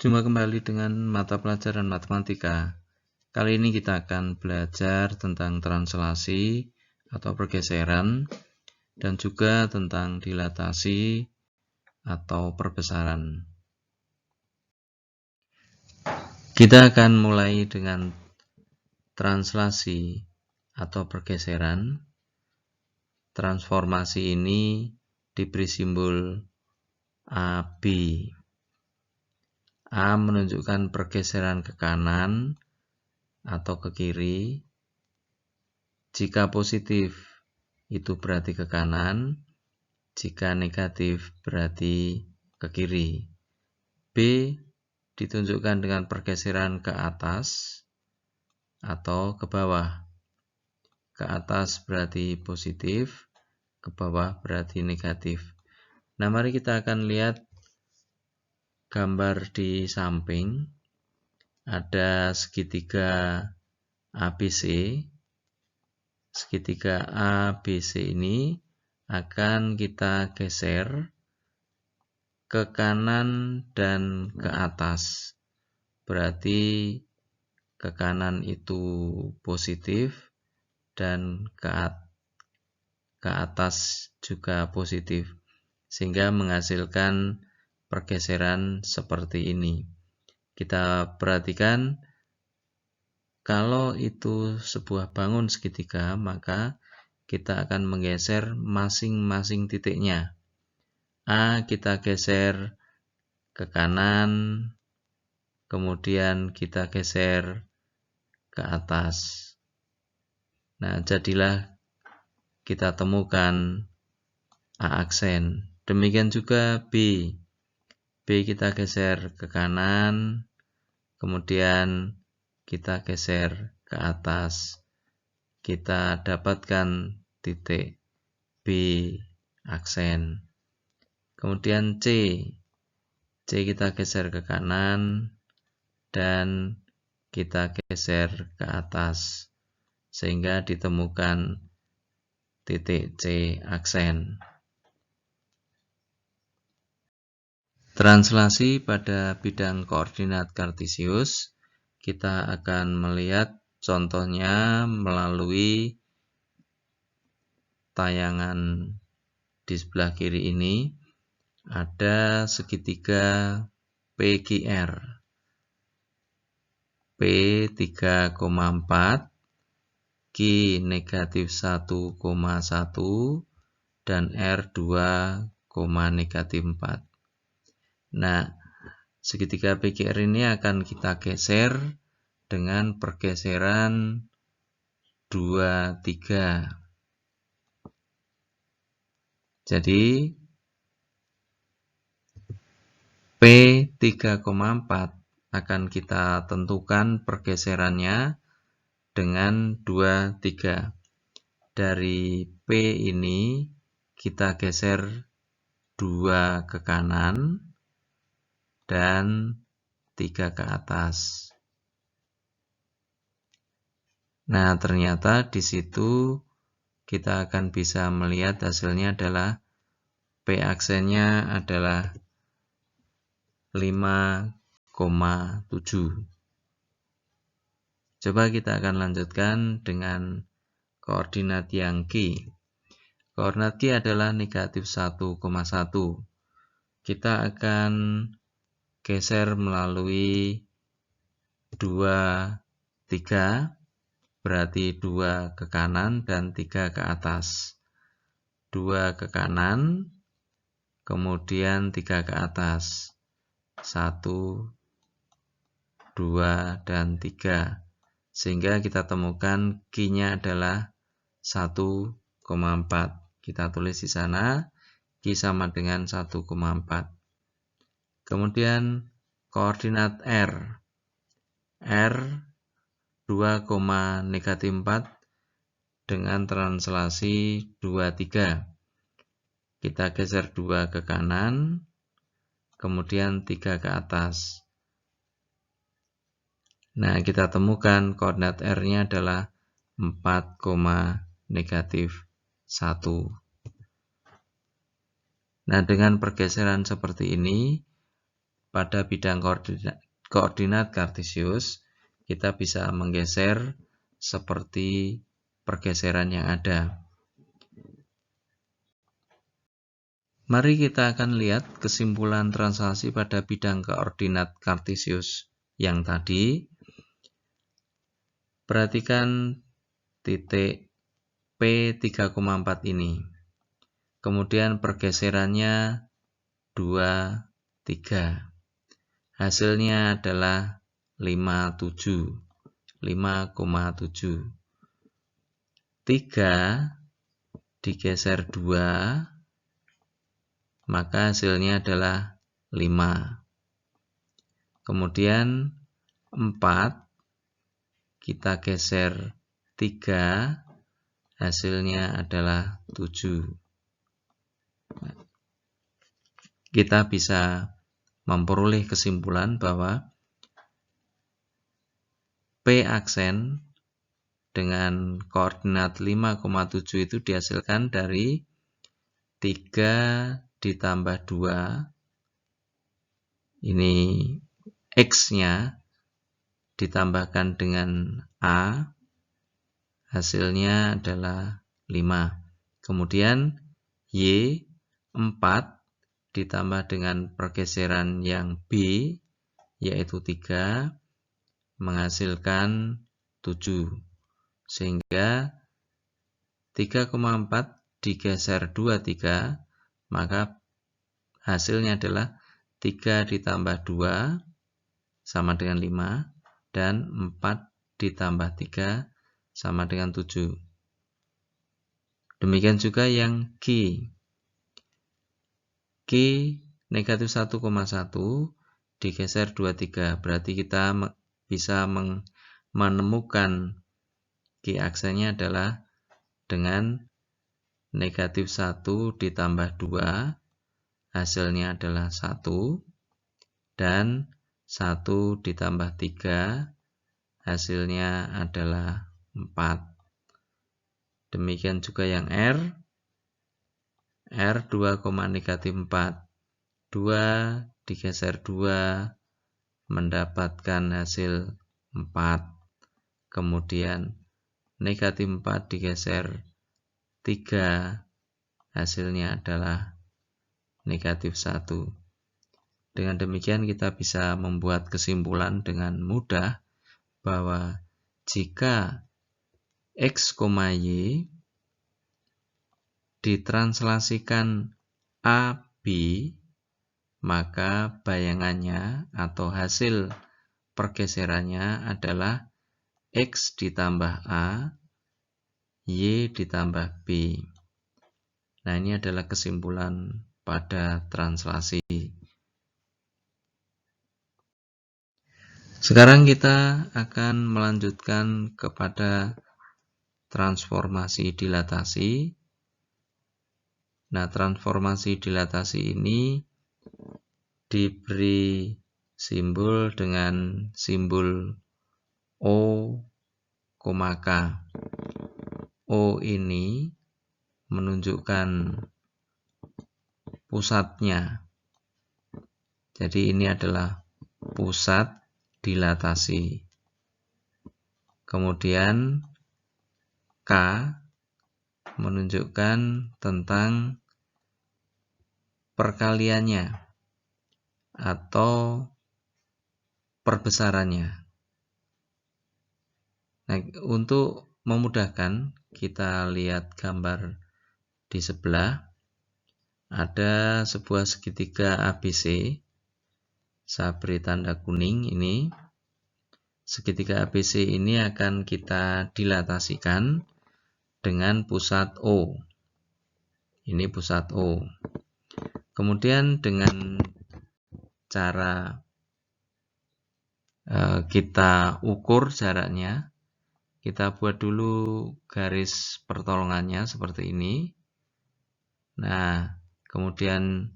Jumpa kembali dengan mata pelajaran matematika. Kali ini kita akan belajar tentang translasi atau pergeseran dan juga tentang dilatasi atau perbesaran. Kita akan mulai dengan translasi atau pergeseran. Transformasi ini diberi simbol AB. A menunjukkan pergeseran ke kanan atau ke kiri. Jika positif itu berarti ke kanan, jika negatif berarti ke kiri. B ditunjukkan dengan pergeseran ke atas atau ke bawah. Ke atas berarti positif, ke bawah berarti negatif. Nah, mari kita akan lihat gambar di samping. Ada segitiga ABC. Segitiga ABC ini akan kita geser ke kanan dan ke atas. Berarti ke kanan itu positif dan ke atas juga positif, sehingga menghasilkan pergeseran seperti ini. Kita perhatikan, kalau itu sebuah bangun segitiga, maka kita akan menggeser masing-masing titiknya. A kita geser ke kanan, kemudian kita geser ke atas. Nah, jadilah kita temukan A aksen. Demikian juga B. B kita geser ke kanan, kemudian kita geser ke atas. Kita dapatkan titik B aksen. Kemudian C. C kita geser ke kanan dan kita geser ke atas, sehingga ditemukan titik C aksen. Translasi pada bidang koordinat kartesius, kita akan melihat contohnya melalui tayangan di sebelah kiri ini. Ada segitiga PQR. P 3,4, Q negatif 1,1, dan R 2,4. Nah, segitiga PQR ini akan kita geser dengan pergeseran 2, 3. Jadi, P 3,4 akan kita tentukan pergeserannya dengan 2, 3. Dari P ini kita geser 2 ke kanan dan 3 ke atas. Nah, ternyata di situ kita akan bisa melihat hasilnya adalah P aksennya adalah 5,7. Coba kita akan lanjutkan dengan koordinat yang Q. Koordinat Q adalah negatif 1,1. Kita akan geser melalui 2, 3, berarti 2 ke kanan dan 3 ke atas. 2 ke kanan, kemudian 3 ke atas. 1, 2, dan 3. Sehingga kita temukan Q-nya adalah 1,4. Kita tulis di sana, Q sama dengan 1,4. Kemudian koordinat R. R 2,4 dengan translasi 2, 3. Kita geser 2 ke kanan, kemudian 3 ke atas. Nah, kita temukan koordinat R-nya adalah 4,1. Nah, dengan pergeseran seperti ini, pada bidang koordinat kartesius, kita bisa menggeser seperti pergeseran yang ada. Mari kita akan lihat kesimpulan translasi pada bidang koordinat kartesius yang tadi. Perhatikan titik P3,4 ini. Kemudian pergeserannya 2, 3. Hasilnya adalah 5,7. 3 digeser 2, maka hasilnya adalah 5. Kemudian 4 kita geser 3, hasilnya adalah 7. Kita bisa memperoleh kesimpulan bahwa P aksen dengan koordinat 5,7 itu dihasilkan dari 3 ditambah 2, ini X-nya ditambahkan dengan A, hasilnya adalah 5. Kemudian Y 4 ditambah dengan pergeseran yang B, yaitu 3, menghasilkan 7. Sehingga 3,4 digeser 2, 3, maka hasilnya adalah 3 ditambah 2 sama dengan 5, dan 4 ditambah 3 sama dengan 7. Demikian juga yang Q. Q negatif 1,1 digeser 2, 3. Berarti kita bisa menemukan Q aksennya adalah dengan negatif 1 ditambah 2, hasilnya adalah 1, dan 1 ditambah 3, hasilnya adalah 4. Demikian juga yang R 2, negatif 4. 2 digeser 2, mendapatkan hasil 4. Kemudian negatif 4 digeser 3, hasilnya adalah negatif 1. Dengan demikian kita bisa membuat kesimpulan dengan mudah bahwa jika X, Y ditranslasikan A, B, maka bayangannya atau hasil pergeserannya adalah X ditambah A, Y ditambah B. Nah, ini adalah kesimpulan pada translasi. Sekarang kita akan melanjutkan kepada transformasi dilatasi. Nah, transformasi dilatasi ini diberi simbol dengan simbol O, K. O ini menunjukkan pusatnya. Jadi ini adalah pusat dilatasi. Kemudian K menunjukkan tentang perkaliannya atau perbesarannya. Nah, untuk memudahkan, kita lihat gambar di sebelah. Ada sebuah segitiga ABC. Saya beri tanda kuning ini. Segitiga ABC ini akan kita dilatasikan dengan pusat O. Ini pusat O. Kemudian dengan cara kita ukur jaraknya, kita buat dulu garis pertolongannya seperti ini. Nah, kemudian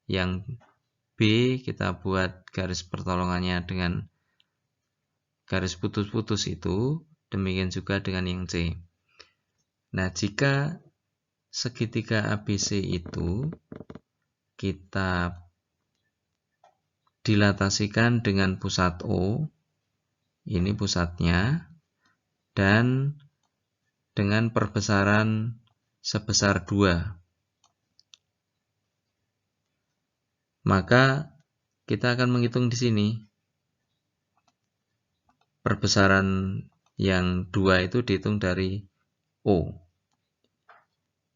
yang B kita buat garis pertolongannya dengan garis putus-putus itu, demikian juga dengan yang C. Nah, jika segitiga ABC itu kita dilatasikan dengan pusat O, ini pusatnya, dan dengan perbesaran sebesar 2. Maka kita akan menghitung di sini. Perbesaran yang 2 itu dihitung dari O.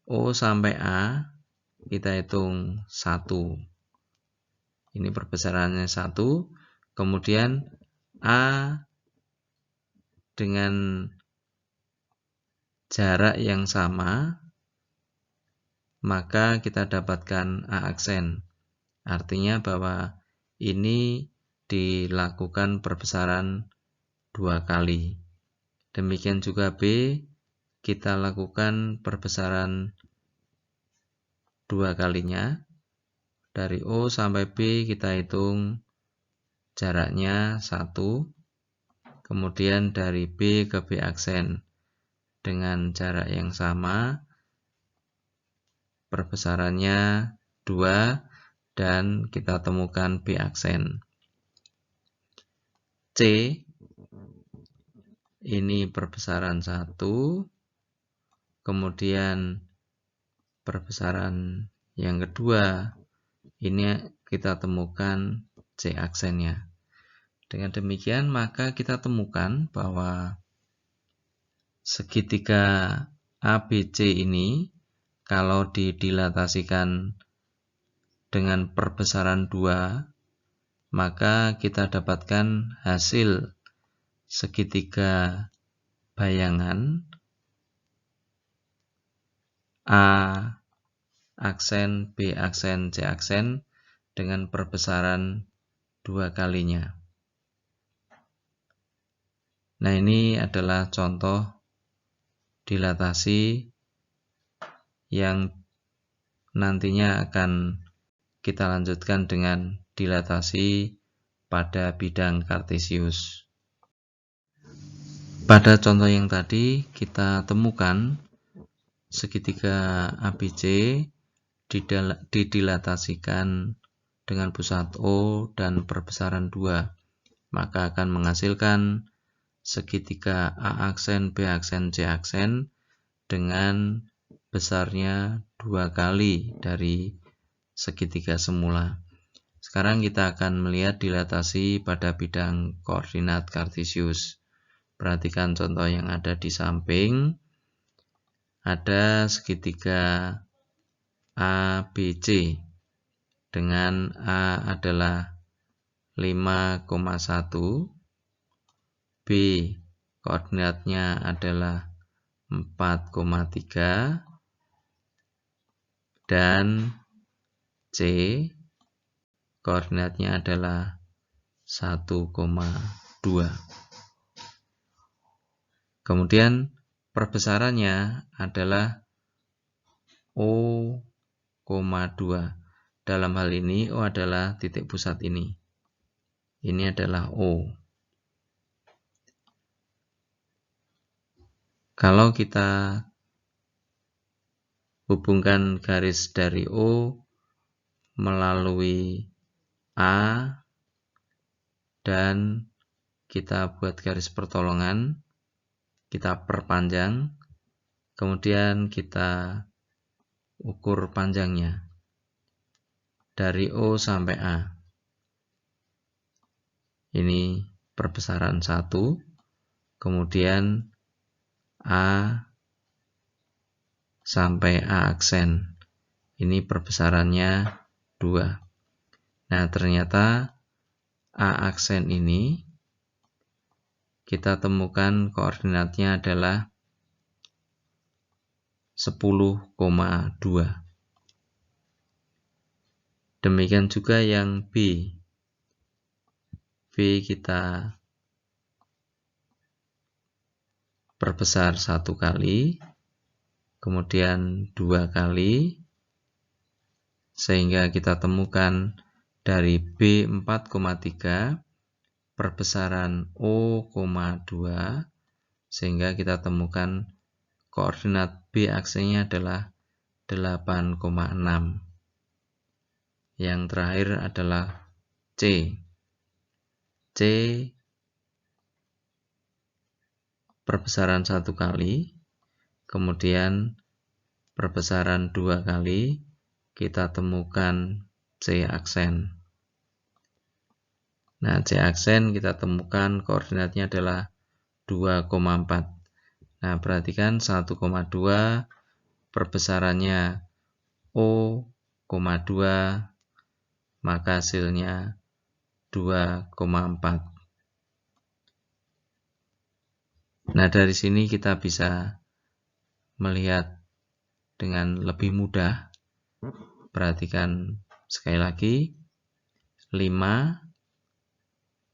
O sampai A kita hitung 1. Ini perbesarannya 1. Kemudian A dengan jarak yang sama, maka kita dapatkan A aksen. Artinya bahwa ini dilakukan perbesaran 2 kali. Demikian juga B, kita lakukan perbesaran 2 kalinya. Dari O sampai B kita hitung jaraknya 1. Kemudian dari B ke B aksen dengan jarak yang sama, perbesarannya 2, dan kita temukan B aksen. C, ini perbesaran 1, kemudian perbesaran yang kedua, ini kita temukan C aksennya. Dengan demikian maka kita temukan bahwa segitiga ABC ini kalau didilatasikan dengan perbesaran 2, maka kita dapatkan hasil segitiga bayangan A aksen, B aksen, C aksen dengan perbesaran 2 kalinya. Nah, ini adalah contoh dilatasi yang nantinya akan kita lanjutkan dengan dilatasi pada bidang kartesius. Pada contoh yang tadi kita temukan segitiga ABC didilatasikan dengan pusat O dan perbesaran 2, maka akan menghasilkan segitiga A aksen, B aksen, C aksen dengan besarnya 2 kali dari segitiga semula. Sekarang kita akan melihat dilatasi pada bidang koordinat kartesius. Perhatikan contoh yang ada di samping. Ada segitiga ABC dengan A adalah 5,1, B koordinatnya adalah 4,3, dan C koordinatnya adalah 1,2. Kemudian perbesarannya adalah O,2. Dalam hal ini O adalah titik pusat ini. Ini adalah O. Kalau kita hubungkan garis dari O melalui A dan kita buat garis pertolongan, kita perpanjang, kemudian kita ukur panjangnya dari O sampai A. Ini perbesaran 1, kemudian A sampai A aksen. Ini perbesarannya 2. Nah, ternyata A aksen ini kita temukan koordinatnya adalah 10,2. Demikian juga yang B. B kita perbesar 1 kali, kemudian 2 kali, sehingga kita temukan dari B 4,3 perbesaran O,2, sehingga kita temukan koordinat B aksennya adalah 8,6. Yang terakhir adalah C. C perbesaran 1 kali, kemudian perbesaran 2 kali, kita temukan C aksen. Nah, C aksen kita temukan koordinatnya adalah 2,4. Nah, perhatikan 1,2 perbesarannya O,2, maka hasilnya 2,4. Nah, dari sini kita bisa melihat dengan lebih mudah. Perhatikan sekali lagi, 5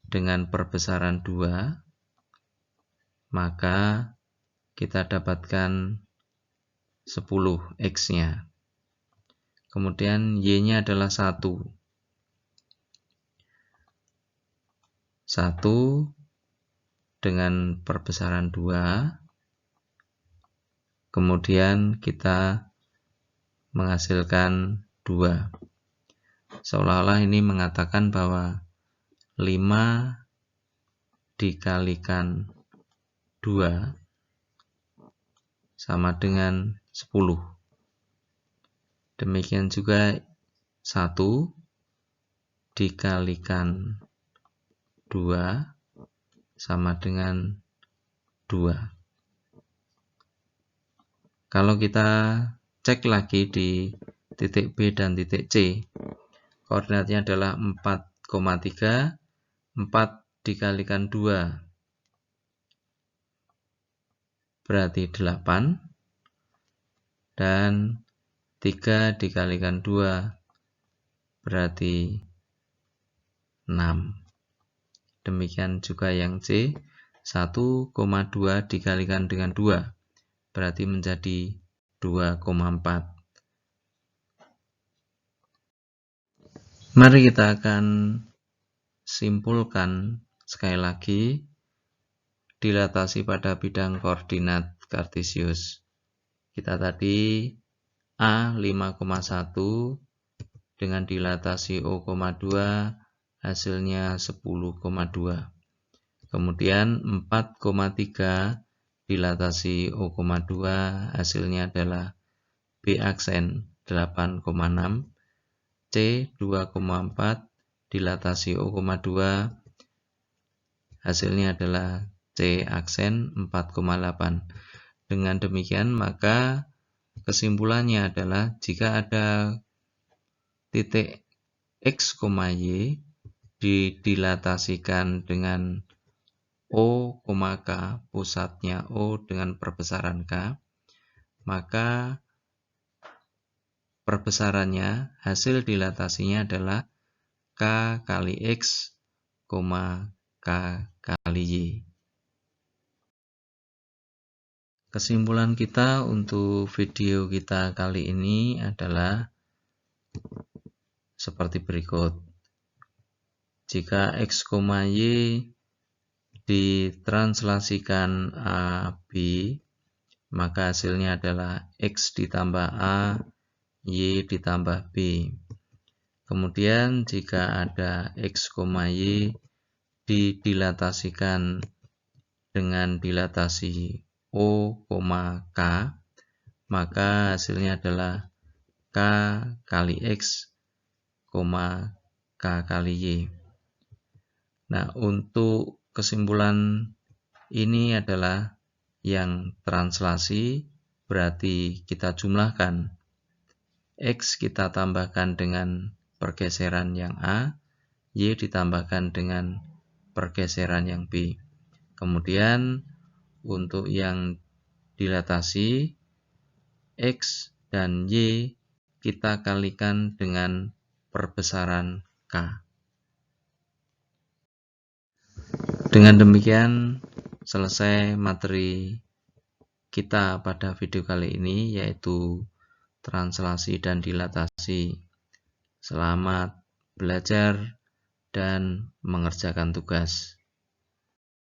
dengan perbesaran 2, maka kita dapatkan 10 X-nya. Kemudian Y-nya adalah 1. 1 dengan perbesaran 2, kemudian kita menghasilkan 2. Seolah-olah ini mengatakan bahwa 5 dikalikan 2 sama dengan 10. Demikian juga 1 dikalikan 2 sama dengan 2. Kalau kita cek lagi di titik B dan titik C, koordinatnya adalah 4,3, 4 dikalikan 2 berarti 8, dan 3 dikalikan 2 berarti 6. Demikian juga yang C, 1,2 dikalikan dengan 2 berarti menjadi 2,4. Mari kita akan simpulkan sekali lagi dilatasi pada bidang koordinat kartesius. Kita tadi A 5,1 dengan dilatasi O,2 hasilnya 10,2. Kemudian 4,3 dilatasi O,2 hasilnya adalah B aksen 8,6. C 2,4 dilatasi O,2 hasilnya adalah C aksen 4,8. Dengan demikian maka kesimpulannya adalah jika ada titik X, Y didilatasikan dengan O, K, pusatnya O dengan perbesaran K, maka perbesarannya, hasil dilatasinya adalah K kali X, K kali Y. Kesimpulan kita untuk video kita kali ini adalah seperti berikut. Jika X, Y ditranslasikan A, B, maka hasilnya adalah X ditambah A, Y ditambah B. Kemudian jika ada X, Y didilatasikan dengan dilatasi O, K, maka hasilnya adalah K kali X, K kali Y. Nah, untuk kesimpulan ini adalah yang translasi, berarti kita jumlahkan X kita tambahkan dengan pergeseran yang A, Y ditambahkan dengan pergeseran yang B. Kemudian untuk yang dilatasi X dan Y kita kalikan dengan perbesaran K. Dengan demikian selesai materi kita pada video kali ini, yaitu translasi dan dilatasi. Selamat belajar dan mengerjakan tugas.